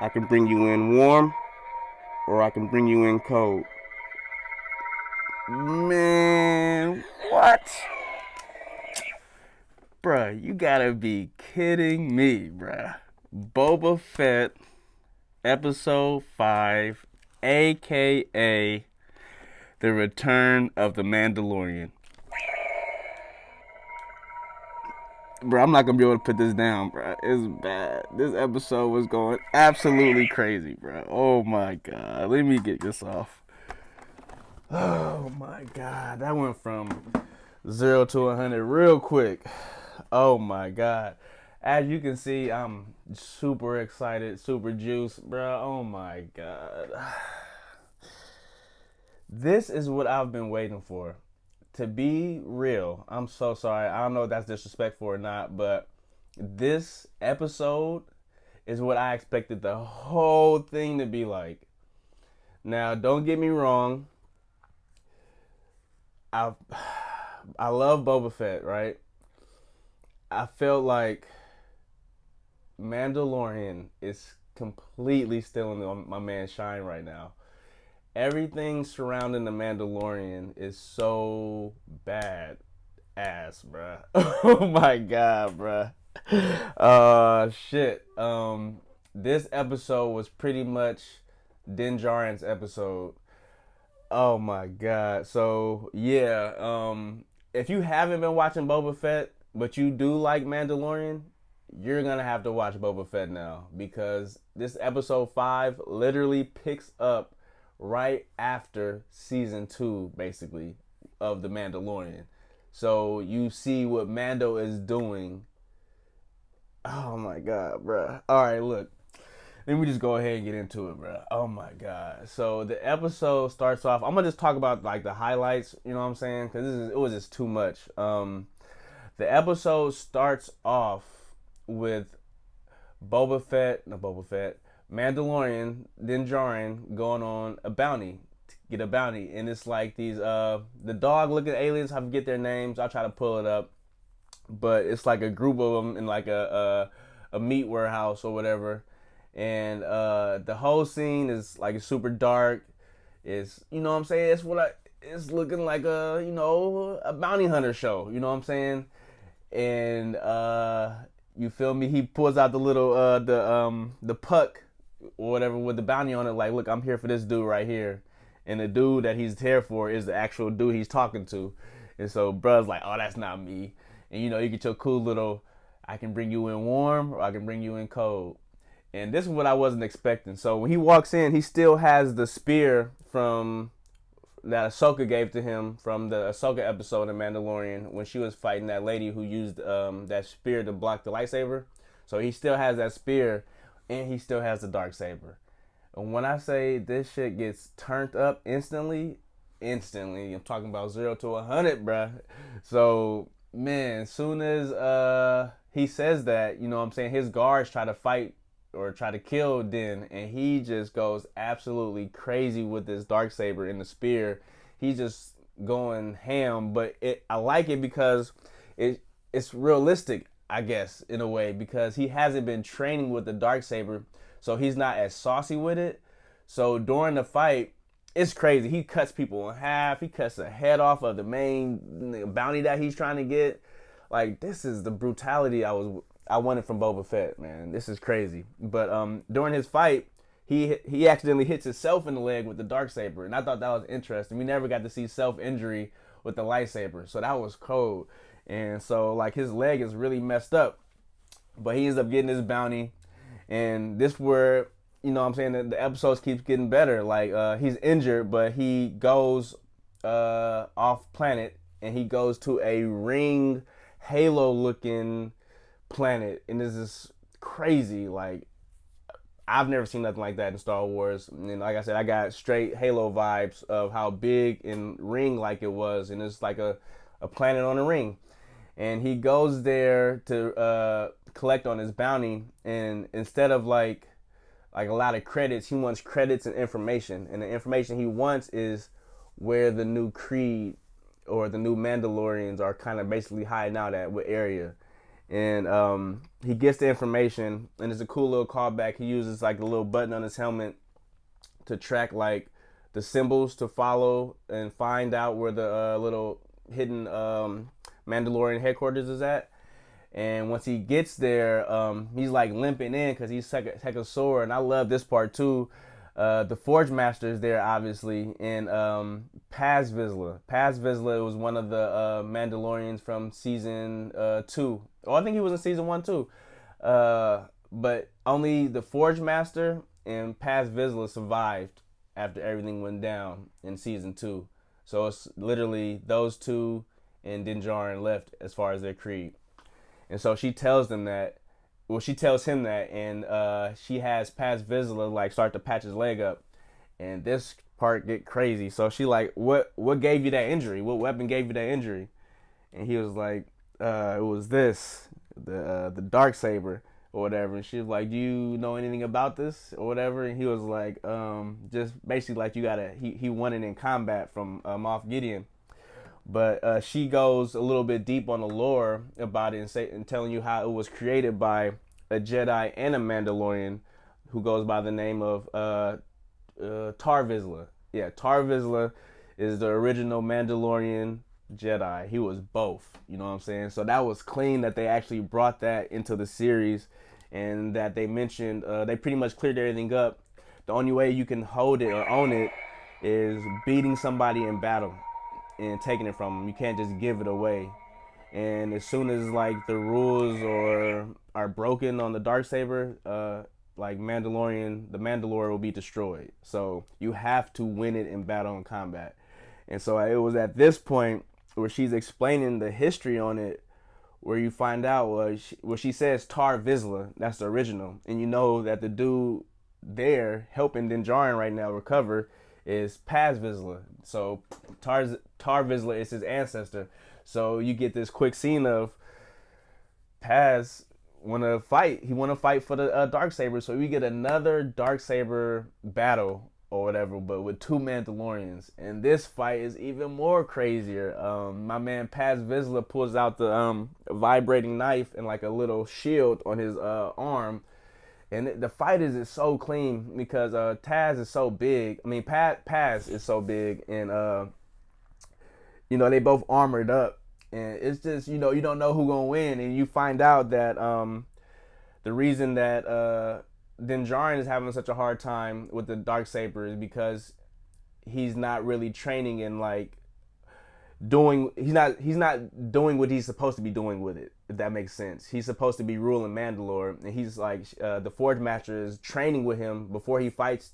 I can bring you in warm, or I can bring you in cold. Man, what? Bruh, you gotta be kidding me, bruh. Boba Fett, Episode 5, aka The Return of the Mandalorian. Bro, I'm not gonna be able to put this down, bro. It's bad. This episode was going absolutely crazy, bro. Oh my god. Let me get this off. Oh my god. That went from 0 to 100 real quick. Oh my god. As you can see, I'm super excited, super juiced, bro. Oh my god. This is what I've been waiting for. To be real, I'm so sorry. I don't know if that's disrespectful or not, but this episode is what I expected the whole thing to be like. Now, don't get me wrong. I I love Boba Fett, right? I felt like Mandalorian is completely stealing my man's shine right now. Everything surrounding the Mandalorian is so bad ass, bruh. Oh my god, bruh. Shit. This episode was pretty much Din Djarin's episode. Oh my god. So yeah, if you haven't been watching Boba Fett, but you do like Mandalorian, you're gonna have to watch Boba Fett now because this episode 5 literally picks up right after season 2, basically, of the Mandalorian. So you see what Mando is doing. Oh my god, bruh. All right, look. Let me just go ahead and get into it, bro. Oh my god. So the episode starts off. I'm gonna just talk about like the highlights. You know what I'm saying? Because it was just too much. The episode starts off with Boba Fett, Mandalorian, Din Djarin going on a bounty to get a bounty, and it's like these the dog looking aliens. I forget their names. I'll try to pull it up, but it's like a group of them in like a meat warehouse or whatever, and the whole scene is like super dark. It's, you know what I'm saying, it's looking like a bounty hunter show. You know what I'm saying, and you feel me? He pulls out the little the puck or whatever with the bounty on it. Like, look, I'm here for this dude right here, and the dude that he's here for is the actual dude he's talking to. And so, bruh's like, oh, that's not me. And you get your cool little, I can bring you in warm or I can bring you in cold. And this is what I wasn't expecting. So when he walks in, he still has the spear from that Ahsoka gave to him from the Ahsoka episode in Mandalorian when she was fighting that lady who used that spear to block the lightsaber. So he still has that spear, and he still has the dark saber. And when I say this shit gets turned up instantly, I'm talking about 0 to 100, bruh. So man, as soon as he says that, you know what I'm saying, his guards try to fight or try to kill Din, and he just goes absolutely crazy with this dark saber and the spear. He's just going ham, but I like it because it's realistic, I guess, in a way, because he hasn't been training with the dark saber, so he's not as saucy with it. So during the fight, it's crazy. He cuts people in half. He cuts the head off of the main bounty that he's trying to get. Like, this is the brutality I wanted from Boba Fett, man. This is crazy. But during his fight, he accidentally hits himself in the leg with the dark saber, and I thought that was interesting. We never got to see self injury with the lightsaber, so that was cold. And so like his leg is really messed up, but he ends up getting his bounty, and this where, you know what I'm saying, the episodes keeps getting better. Like he's injured, but he goes off planet, and he goes to a ring halo looking planet, and this is crazy. Like, I've never seen nothing like that in Star Wars. And like I said, I got straight Halo vibes of how big and ring like it was, and it's like a planet on a ring. And he goes there to collect on his bounty, and instead of like a lot of credits, he wants credits and information. And the information he wants is where the new Creed or the new Mandalorians are kind of basically hiding out at, what area. and he gets the information, and it's a cool little callback. He uses like a little button on his helmet to track like the symbols to follow and find out where the little hidden Mandalorian headquarters is at. And once he gets there, he's like limping in because he's heck sore. And I love this part too. The Forge Master is there, obviously, and Paz Vizsla. Paz Vizsla was one of the Mandalorians from season 2. Oh, I think he was in season 1 too. But only the Forge Master and Paz Vizsla survived after everything went down in season 2. So it's literally those two and Din Djarin left as far as their creed. And so she tells them that, well, she tells him that, and she has Paz Vizsla like start to patch his leg up, and this part get crazy. So she like, what gave you that injury? What weapon gave you that injury? And he was like, it was this, the dark saber or whatever. And she was like, do you know anything about this or whatever? And he was like, just basically like he won it in combat from Moff Gideon. But she goes a little bit deep on the lore about it and telling you how it was created by a Jedi and a Mandalorian who goes by the name of Tar Vizsla. Yeah, Tar Vizsla is the original Mandalorian Jedi. He was both. You know what I'm saying? So that was clean that they actually brought that into the series, and that they mentioned they pretty much cleared everything up. The only way you can hold it or own it is beating somebody in battle and taking it from them. You can't just give it away. And as soon as like the rules or are broken on the darksaber, like the Mandalore will be destroyed. So you have to win it in battle and combat. And so it was at this point where she's explaining the history on it, where you find out where she says Tar Vizsla, that's the original, and you know that the dude there helping Din Djarin right now recover is Paz Vizsla. So Tar Vizsla is his ancestor. So you get this quick scene of Paz want to fight. He want to fight for the darksaber. So we get another darksaber battle or whatever, but with two Mandalorians. And this fight is even more crazier. My man Paz Vizsla pulls out the vibrating knife and like a little shield on his arm. And the fight is so clean because Taz is so big. I mean, Paz is so big, and they both armored up, and it's just you don't know who's gonna win, and you find out that the reason that Din Djarin is having such a hard time with the darksaber is because he's not really training in like he's not doing what he's supposed to be doing with it, if that makes sense. He's supposed to be ruling Mandalore, and he's like the Forge Master is training with him before he fights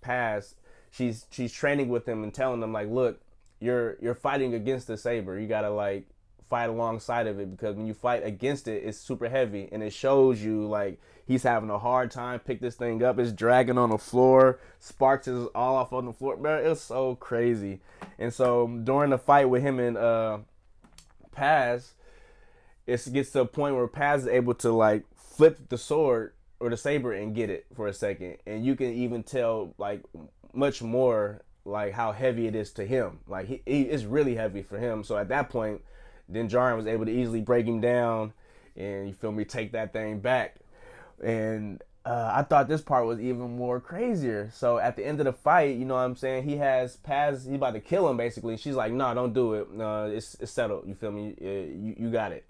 Paz. She's training with him and telling him like, look, you're fighting against the saber. You gotta like fight alongside of it, because when you fight against it, it's super heavy, and it shows you like he's having a hard time pick this thing up. It's dragging on the floor. Sparks is all off on the floor. Bro, it's so crazy. And so during the fight with him and Paz, it gets to a point where Paz is able to like flip the sword or the saber and get it for a second, and you can even tell like much more like how heavy it is to him. Like it's really heavy for him. So at that point, Din Djarin was able to easily break him down, and you feel me, take that thing back. And I thought this part was even more crazier. So at the end of the fight, you know what I'm saying, he has Paz, he's about to kill him basically. She's like, no, don't do it. No, it's settled. You feel me? You got it.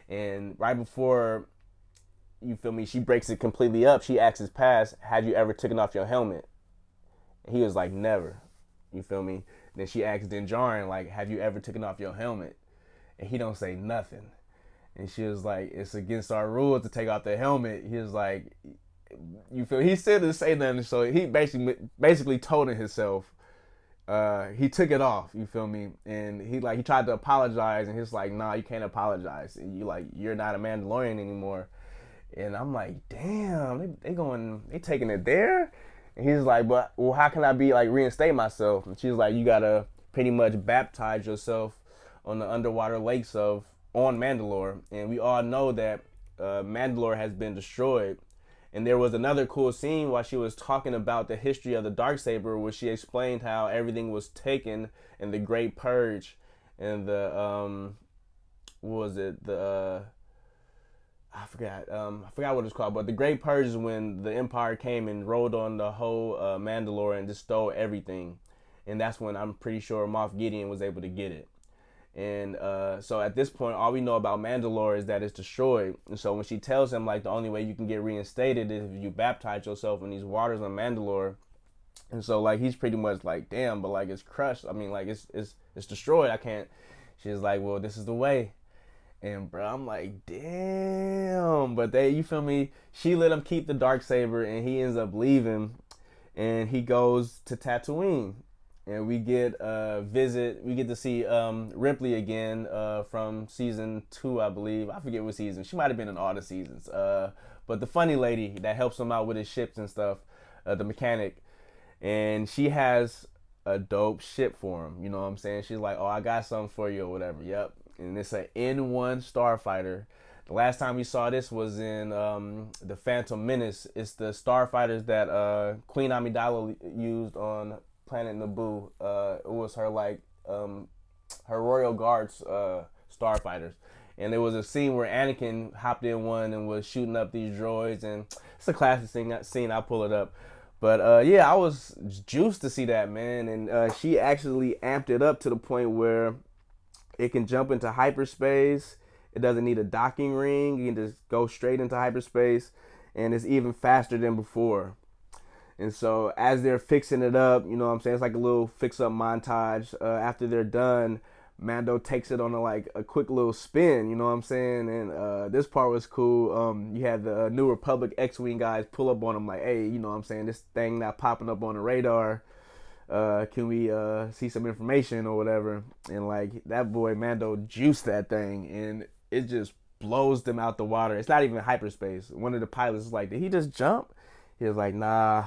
And right before, you feel me, she breaks it completely up, she asks Paz, have you ever taken off your helmet? And he was like, never. You feel me? Then she asks Din Djarin, like, have you ever taken off your helmet? And he don't say nothing. And she was like, it's against our rules to take off the helmet. He was like, you feel, he still didn't say nothing. So he basically told himself, he took it off, you feel me? And he tried to apologize, and he's like, nah, you can't apologize. And you're not a Mandalorian anymore. And I'm like, damn, they taking it there? And he's like, but well, how can I be like reinstate myself? And she's like, you gotta pretty much baptize yourself on the underwater lakes on Mandalore. And we all know that Mandalore has been destroyed. And there was another cool scene while she was talking about the history of the darksaber, where she explained how everything was taken in the Great Purge and the what was it, the I forgot what it's called, but the Great Purge is when the Empire came and rolled on the whole Mandalore and just stole everything, and that's when I'm pretty sure Moff Gideon was able to get it. And so at this point, all we know about Mandalore is that it's destroyed. And so when she tells him like the only way you can get reinstated is if you baptize yourself in these waters on Mandalore, and so like he's pretty much like, damn, but like it's crushed. I mean, like it's destroyed. I can't. She's like, well, this is the way. And bro, I'm like, damn. But they, you feel me? She let him keep the dark saber, and he ends up leaving, and he goes to Tatooine, and we get visit. We get to see Ripley again from season 2, I believe. I forget what season. She might have been in all the seasons. But the funny lady that helps him out with his ships and stuff, the mechanic, and she has a dope ship for him. You know what I'm saying? She's like, "Oh, I got something for you or whatever." Yep, and it's an N1 starfighter. The last time we saw this was in the Phantom Menace. It's the starfighters that Queen Amidala used on Planet Naboo. It was her like her Royal Guards starfighters. And there was a scene where Anakin hopped in one and was shooting up these droids, and it's a classic scene. I'll pull it up. But yeah, I was juiced to see that, man. And she actually amped it up to the point where it can jump into hyperspace. It doesn't need a docking ring. You can just go straight into hyperspace, and it's even faster than before. And so as they're fixing it up, you know what I'm saying? It's like a little fix up montage. After they're done, Mando takes it on a quick little spin, you know what I'm saying? And this part was cool. You had the New Republic X-Wing guys pull up on him like, hey, you know what I'm saying? This thing not popping up on the radar. Can we see some information or whatever? And like that boy Mando juiced that thing, and it just blows them out the water. It's not even hyperspace. One of the pilots was like, did he just jump? He was like, nah.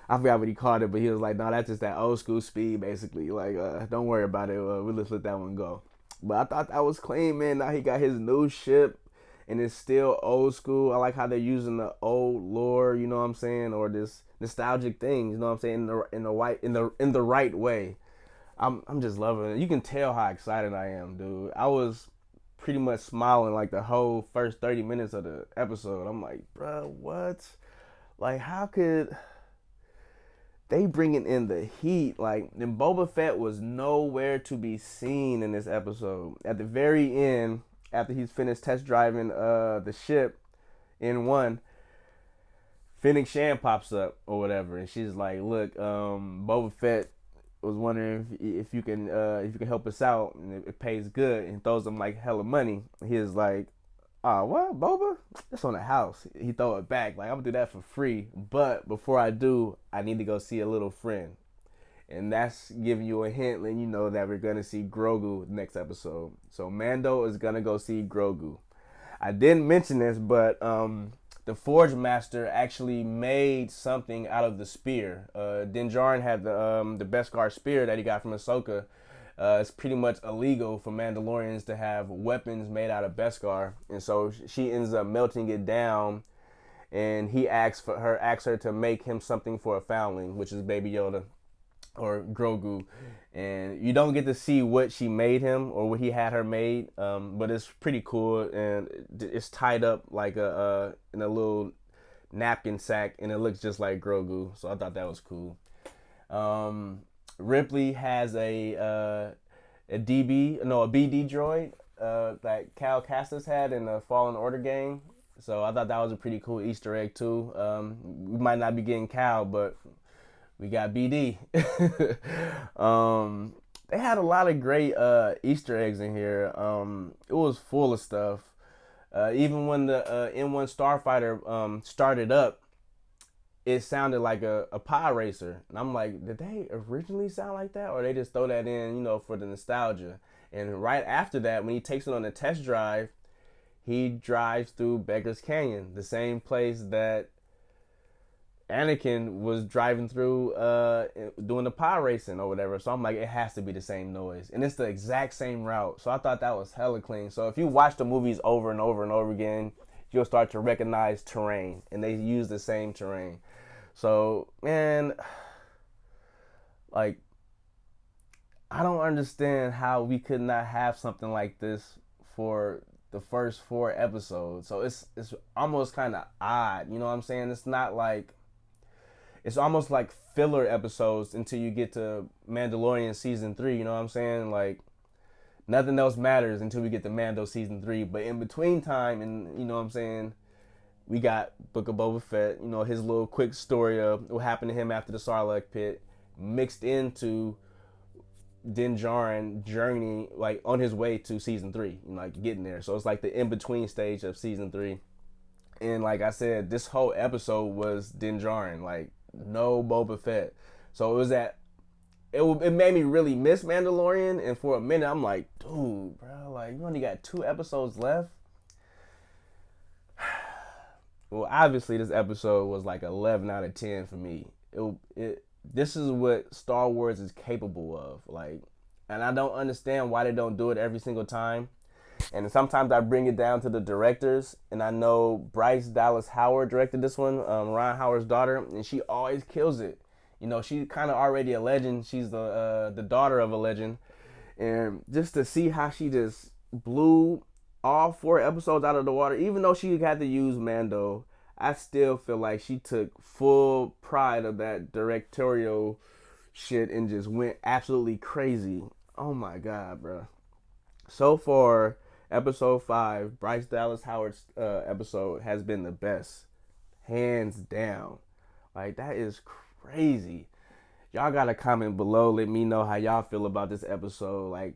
I forgot what he called it, but he was like, no, that's just that old school speed, basically. Like, don't worry about it. We'll just let that one go. But I thought that was clean, man. Now he got his new ship, and it's still old school. I like how they're using the old lore, you know what I'm saying, or this nostalgic things, you know what I'm saying, in the right way. I'm just loving it. You can tell how excited I am, dude. I was pretty much smiling like the whole first 30 minutes of the episode. I'm like, bro, what? Like, how could they bringing in the heat? Like, and Boba Fett was nowhere to be seen in this episode. At the very end, after he's finished test driving the ship in one, Fennec Shan pops up or whatever, and she's like, "Look, Boba Fett was wondering if you can help us out, and it pays good," and throws him like hella money. He's like, "Oh, what, Boba? That's on the house." He throw it back like, "I'm gonna do that for free, but before I do, I need to go see a little friend." And that's giving you a hint, letting you know that we're gonna see Grogu next episode. So Mando is gonna go see Grogu. I didn't mention this, but the Forge Master actually made something out of the spear. Din Djarin had the Beskar spear that he got from Ahsoka. It's pretty much illegal for Mandalorians to have weapons made out of Beskar, and so she ends up melting it down. And he asks her to make him something for a foundling, which is Baby Yoda or Grogu. And you don't get to see what she made him or what he had her made, but it's pretty cool, and it's tied up like in a little napkin sack, and it looks just like Grogu. So I thought that was cool. Ripley has a BD droid that Cal Kestis had in the Fallen Order game. So I thought that was a pretty cool Easter egg too. We might not be getting Cal, but we got BD. They had a lot of great Easter eggs in here. It was full of stuff. Even when the N1 Starfighter started up, it sounded like a pod racer. And I'm like, did they originally sound like that? Or they just throw that in, for the nostalgia? And right after that, when he takes it on the test drive, he drives through Beggar's Canyon, the same place that Anakin was driving through doing the pod racing or whatever. So I'm like, it has to be the same noise. And it's the exact same route. So I thought that was hella clean. So if you watch the movies over and over and over again, you'll start to recognize terrain. And they use the same terrain. So, man, like, I don't understand how we could not have something like this for the first 4 episodes. So it's almost kind of odd. You know what I'm saying? It's not like, it's almost like filler episodes until you get to Mandalorian season 3. You know what I'm saying? Like, nothing else matters until we get to Mando season 3. But in between time, and you know what I'm saying, we got Book of Boba Fett. You know, his little quick story of what happened to him after the Sarlacc pit, mixed into Din Djarin journey, like on his way to season 3, like getting there. So it's like the in between stage of season 3. And like I said, this whole episode was Din Djarin, like no Boba Fett. So it was that it made me really miss Mandalorian. And for a minute, I'm like, dude, bro, like you only got 2 episodes left. Well, obviously, this episode was like 11 out of 10 for me. This is what Star Wars is capable of. Like, and I don't understand why they don't do it every single time. And sometimes I bring it down to the directors, and I know Bryce Dallas Howard directed this one, Ron Howard's daughter, and she always kills it. You know, she's kind of already a legend. She's the daughter of a legend, and just to see how she just blew all 4 episodes out of the water, even though she had to use Mando, I still feel like she took full pride of that directorial shit and just went absolutely crazy. Oh my god, bro. So far, episode 5, Bryce Dallas Howard's episode has been the best, hands down. Like, that is crazy. Y'all gotta comment below, let me know how y'all feel about this episode. Like,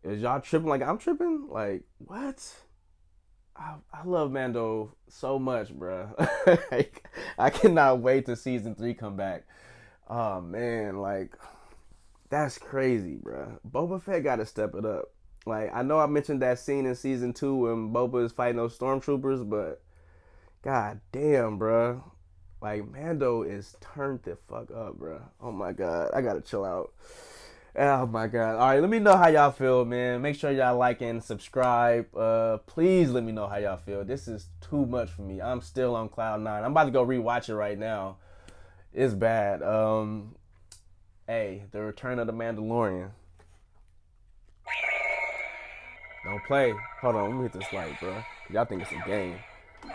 is y'all tripping like I'm tripping? Like, what? I love Mando so much, bro. Like, I cannot wait to season 3 come back. Oh man, like, that's crazy, bro. Boba Fett got to step it up. Like, I know I mentioned that scene in season 2 when Boba is fighting those stormtroopers, but god damn, bro. Like, Mando is turned the fuck up, bro. Oh my god, I gotta chill out. Oh my god. All right, let me know how y'all feel, man. Make sure y'all like and subscribe. Please let me know how y'all feel. This is too much for me. I'm still on cloud 9. I'm about to go rewatch it right now. It's bad. Hey, the Return of the Mandalorian. Don't play. Hold on, let me hit this light, bro. Y'all think it's a game.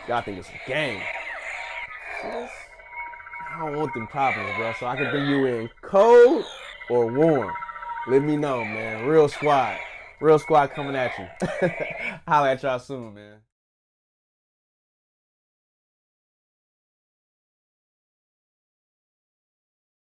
Y'all think it's a game. See this? I don't want them problems, bro. So I can bring you in cold or warm. Let me know, man. Real squad. Real squad coming at you. Holla at y'all soon, man.